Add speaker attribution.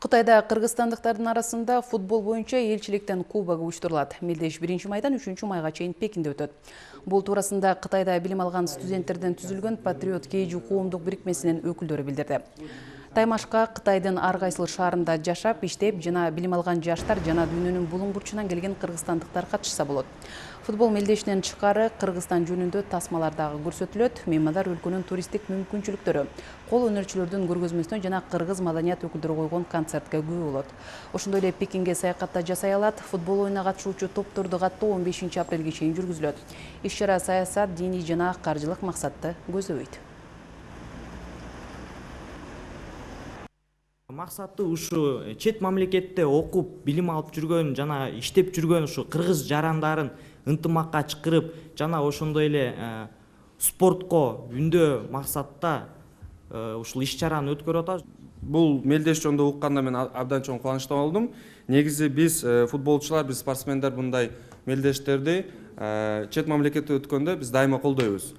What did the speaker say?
Speaker 1: Кытайда кыргызстандыктардын арасында футбол боюнча элчиликтен кубогу уюштурулат. Мелдеш 1-майдан 3-майга чейин Пекинде өтөт. Бул туурасында Кытайда билим алган студенттерден түзүлгөн Патриот Кейжу коомдук бирикмесинин өкүлдөрү билдирди. Таймашка Кытайдын ар кайсыл шаарында жашап, иштеп жана билим алган жаштар жана дүйнөнүн булуң бурчунан келген кыргызстандыктар катышса болот. Футбол мелдешинен тышкары Кыргызстан жөнүндө тасмалар дагы көрсөтүлөт. Меймандар өлкөнүн туристтик мүмкүнчүлүктөрү, кол өнөрчүлөрдүн көргөзмөсүнө жана кыргыз маданият өкүлдөрү койгон концертке күбө болот. Ошондой эле Пекинге саякатта жасай алат. Футбол оюнуна катышуучу топторду каттоо 15-апрелге чейин жүргүзүлөт. Иш-чара саясат, диний жана каржылык максатты көздөбөйт.
Speaker 2: Максаты ушу чет мамлекетте окуп, билим алып жүргөн жана иштеп жүргөн ушу кыргыз жарандарын ынтымакка чакырып, жана ошондой эле спортко үндөө максатта ушул иш-чараны өткөрүп атабыз.
Speaker 3: Бул мелдеш жөнүндө укканда мен абдан чоң кубанычта болдум. Негизи биз футболчулар, биз спортсмендер мындай мелдештерди чет мамлекетте өткөндө биз дайыма колдойбуз.